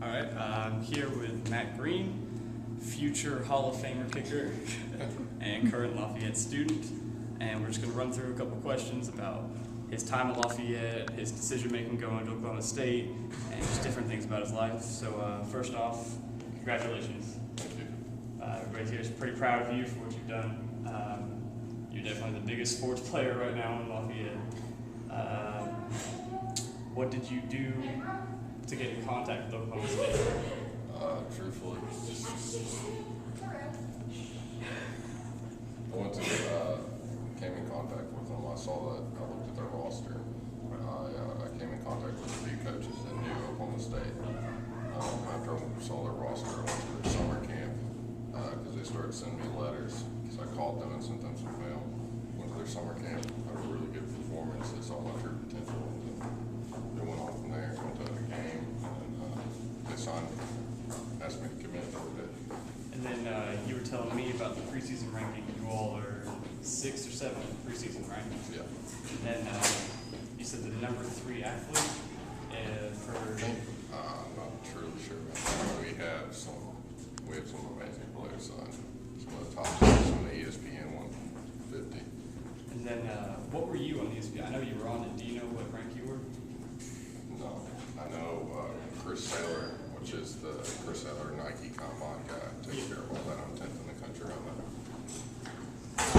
All right, I'm here with Matt Green, future Hall of Famer kicker and current Lafayette student, and we're just going to run through a couple questions about his time at Lafayette, his decision-making going to Oklahoma State, and just different things about his life. So first off, congratulations. Thank you. Everybody here is pretty proud of you for what you've done. You're definitely the biggest sports player right now in Lafayette. What did you do to get in contact with Oklahoma State? Truthfully, I went to, came in contact with them. I saw that, I looked at their roster. I came in contact with a few coaches that knew Oklahoma State. After I saw their roster, I went to their summer camp because they started sending me letters. So I called them and sent them some mail. Went to their summer camp, had a really good performance. They saw my true potential. They went on from there, went to a game, and they signed me. Asked me to commit over it. And then you were telling me about the preseason ranking. You all are 6th or 7th preseason, right? Yeah. And then you said the number 3 athlete for. I'm not truly sure about that. We have some amazing players signed. Some of the top players on the ESPN 150. And then what were you on the ESPN? I know you were on it. Do you know what rank you were? No, I know Chris Saylor, which is the Chris Saylor Nike Combine guy, takes care of all that. I'm 10th in the country on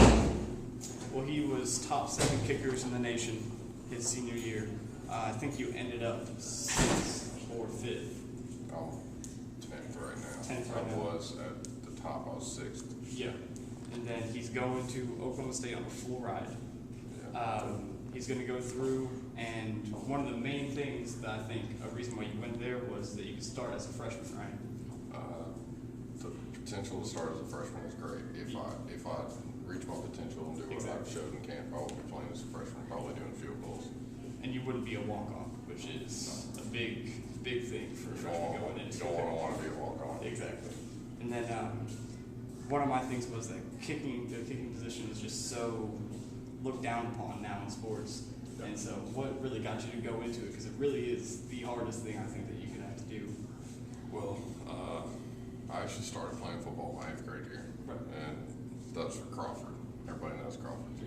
that. Well, he was top 7 kickers in the nation his senior year. I think you ended up 6th or 5th. I'm 10th right now. 10th right I now. was at the top. I was 6th. Yeah. And then he's going to Oklahoma State on a full ride. Yeah. He's going to go through, and one of the main things that I think a reason why you went there was that you could start as a freshman, right? The potential to start as a freshman is great. If I reach my potential and do what I've showed in camp, I will be playing as a freshman, probably doing field goals. And you wouldn't be a walk-on, which is a big thing for a freshman going into. You don't want to be a walk-on. Exactly. And then one of my things was that the kicking position is just so looked down upon now in sports. Yeah. And so what really got you to go into it? Because it really is the hardest thing I think that you could have to do. Well, I actually started playing football my 8th grade year. Right. And that was for Crawford. Everybody knows Crawford.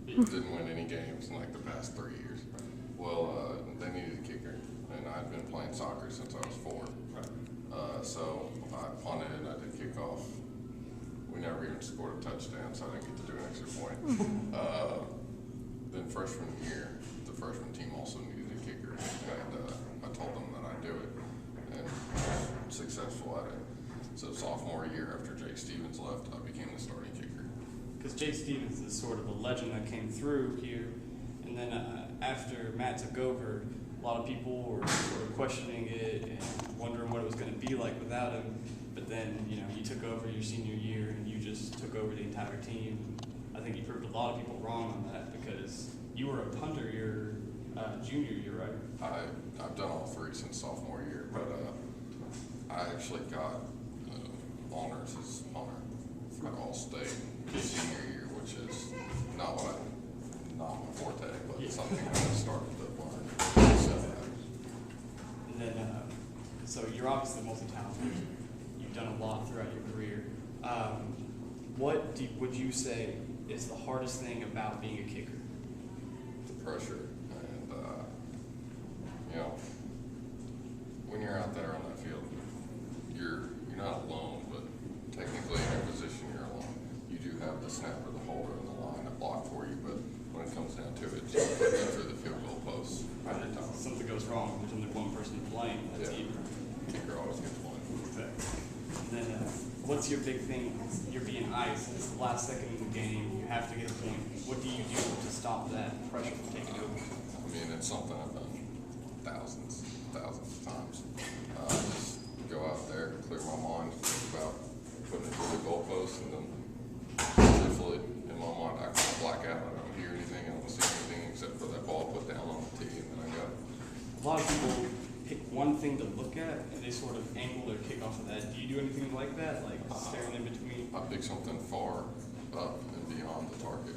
Didn't win any games in like the past 3 years. Well, they needed a kicker. And I'd been playing soccer since I was 4. Right. So I punted and I did kickoff. We never even scored a touchdown, so I didn't get to do an extra point. Then freshman year, the freshman team also needed a kicker, and I told them that I'd do it, and was successful at it. So sophomore year, after Jake Stevens left, I became the starting kicker. Because Jake Stevens is sort of a legend that came through here, and then after Matt took over, a lot of people were sort of questioning it and wondering what it was going to be like without him. But then, you took over your senior year and you just took over the entire team. I think you proved a lot of people wrong on that because you were a punter your junior year, right? I've done all 3 since sophomore year, but I actually got honors as punter for All-State senior year, which is not my forte, but something I started to learn. And then, so you're obviously multi-talented. You've done a lot throughout your career. What would you say is the hardest thing about being a kicker? The pressure, and when you're out there on that field, you're not alone, but technically in your position you're alone. You do have the snapper, the holder, and the line that block for you, but when it comes down to it, you put it through the field goal post every time. Something goes wrong, there's only one person playing. That's you. Kicker always gets one. Exactly. And then, what's your big thing? You're being iced. It's the last second in the game. You have to get a point. What do you do to stop that pressure from taking over? I mean, it's something I've done thousands of times. Just go out there, clear my mind, think about putting it through the goalpost, and then truthfully, in my mind, I kind of black out. I don't hear anything, I don't see anything except for that ball put down on the tee, and then I go. A lot of people pick one thing to look at, and they sort of angle their kick off of that. Do you do anything like that, like staring in between? I pick something far up and beyond the target,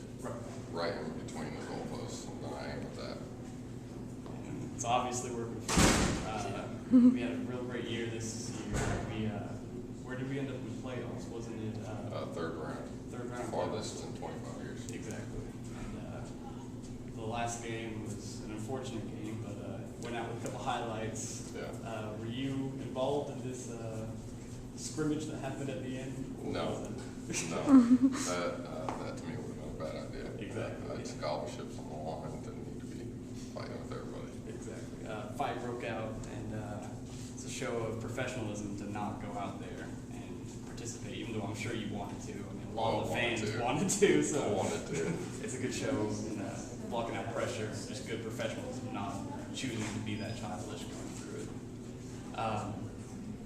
right in between the goalposts, and then I aim at that. It's obviously working for you. We had a real great year this year. Where did we end up in the playoffs? Wasn't it Third round. third round? Farthest in 25 years. Exactly. And the last game was an unfortunate game, but went out with a couple highlights. Yeah. Were you involved in this scrimmage that happened at the end? No. Or was it- No. That to me would have been a bad idea. Exactly. I had scholarships on the line and didn't need to be fighting with everybody. Exactly. Fight broke out, and it's a show of professionalism to not go out there and participate, even though I'm sure you wanted to. I mean, a lot of the fans wanted to, so I wanted to. it's a good show in blocking out pressure, just good professionalism, not choosing to be that childish going through it.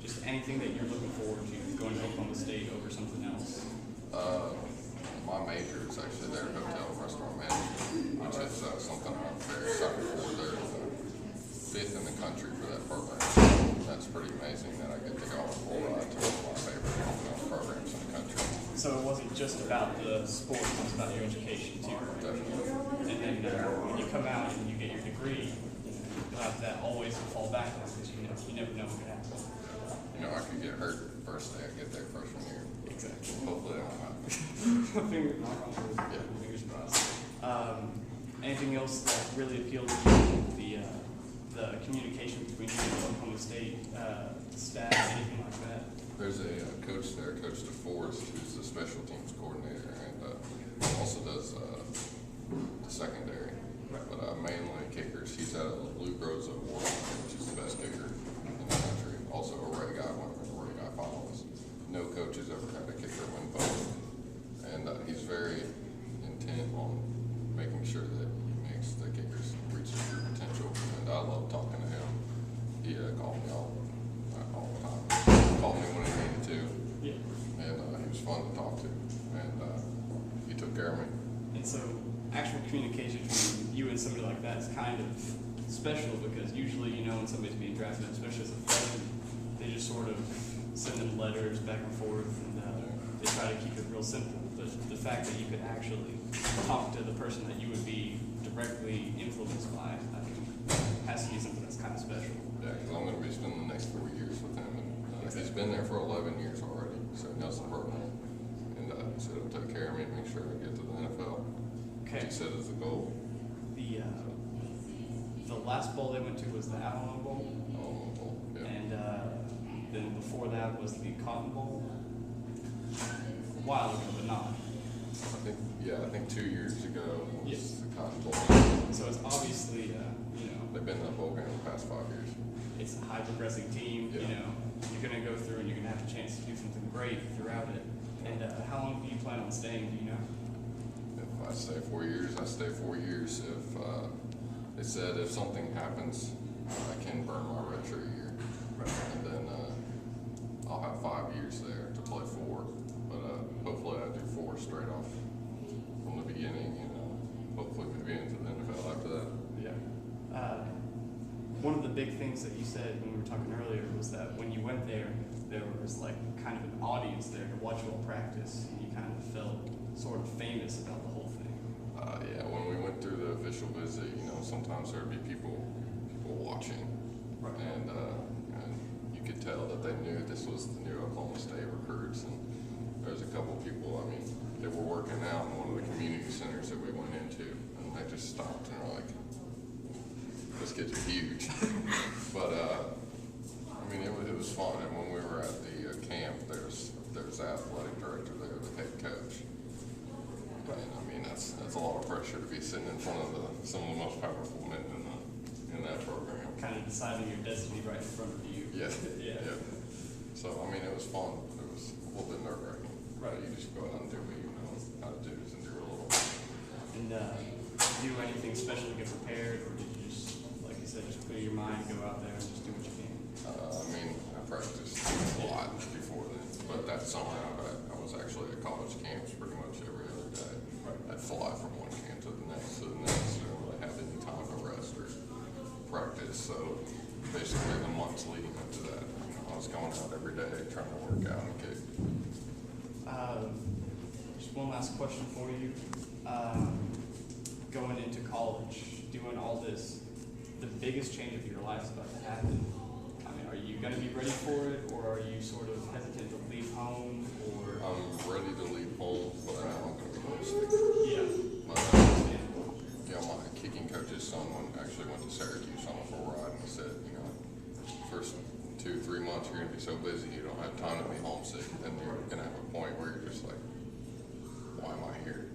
Just anything that you're looking forward to going to Oklahoma State over something else? My major is actually their hotel and restaurant management, which is something I'm very excited for. They're fifth in the country for that program. That's pretty amazing that I get to go on a full ride to one of my favorite programs in the country. So it wasn't just about the sports, it was about your education too. Definitely. And then when you come out and you get your degree, you'll have that always to fall back on because you never know what could happen. You know, I could get hurt the first day I get there freshman year. Exactly. Hopefully that won't happen. Fingers knock on wood. Yeah. Fingers crossed. Anything else that really appealed to you? The communication between you and Oklahoma State staff, anything like that? There's a coach there, Coach DeForest, who's the special teams coordinator and also does the secondary. But mainly kickers. He's at a Lou Groza Award, which is the best kicker in the country. Also a Ray Guy winner, a Ray Guy finalist. No coach has ever had a kicker win both. And he's very intent on making sure that he makes the kickers reach their true potential. And I love talking to him. He called me all the time. Called me when he needed to. Yeah. And he was fun to talk to. And he took care of me. And so actual communication between you and somebody like that is kind of special because usually, when somebody's being drafted, especially as a freshman, they just sort of send them letters back and forth and they try to keep it real simple. The fact that you could actually talk to the person that you would be directly influenced by, I think, has to be something that's kind of special. Yeah, because I'm going to be spending the next 4 years with him. And he's been there for 11 years already, so he knows the program. And he said he'll take care of me and make sure I get to the NFL. Okay. He said is the goal. The last bowl they went to was the Alamo Bowl, Yeah. and then before that was the Cotton Bowl. A while ago, but not. I think 2 years ago was Yes. the Cotton Bowl. So it's obviously, They've been in the bowl game the past 5 years. it's a high progressing team. Yeah. You're going to go through and you're going to have a chance to do something great throughout it. And how long do you plan on staying? Do you know? If I stay 4 years, I stay 4 years. If they said if something happens, I can burn my redshirt year, and then I'll have 5 years there to play 4. But hopefully I do 4 straight off from the beginning. Hopefully maybe into the NFL after that. Yeah. One of the big things that you said when we were talking earlier was that when you went there was like kind of an audience there to watch you all practice, and you kind of felt sort of famous about the whole thing. Yeah, when we went through the official visit, sometimes there'd be people watching, Right. and you could tell that they knew this was the new Oklahoma State recruits. And there was a couple people, they were working out in one of the community centers that we went into, and they just stopped and were like, "Those kids are huge." But it was fun. And when we were at the camp, there's the athletic director there, the head coach. And that's a lot of pressure to be sitting in front of some of the most powerful men in that program. Kind of deciding your destiny right in front of you. Yeah. Yeah. So it was fun. It was a little bit nerve-wracking. Right. You just go out and do what you know how to do and do a little. And do anything special to get prepared, or did you just, like you said, just clear your mind, go out there and just do what you can? I practiced a lot before then, but that summer I was actually at college camps pretty much every other day. Right. I'd fly from one camp to the next. Didn't really have any time to rest or practice. So basically the months leading up to that, I was going out every day trying to work out and kick. Just one last question for you. Going into college, doing all this, the biggest change of your life is about to happen. going to be ready for it, or are you sort of hesitant to leave home, or? I'm ready to leave home, but I know I'm going to be homesick. Yeah. But, Understandable. yeah, my kicking coach's son actually went to Syracuse on a full ride, and he said, you know, first 2-3 months you're going to be so busy you don't have time to be homesick, and you're going to have a point where you're just like, why am I here?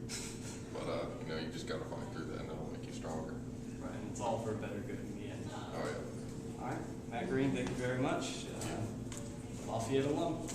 But you know, you just got to fight through that, and it'll make you stronger. Right, and it's all for a better good in the end. Oh yeah. All right, Matt Green, thank you very much. Lafayette alum.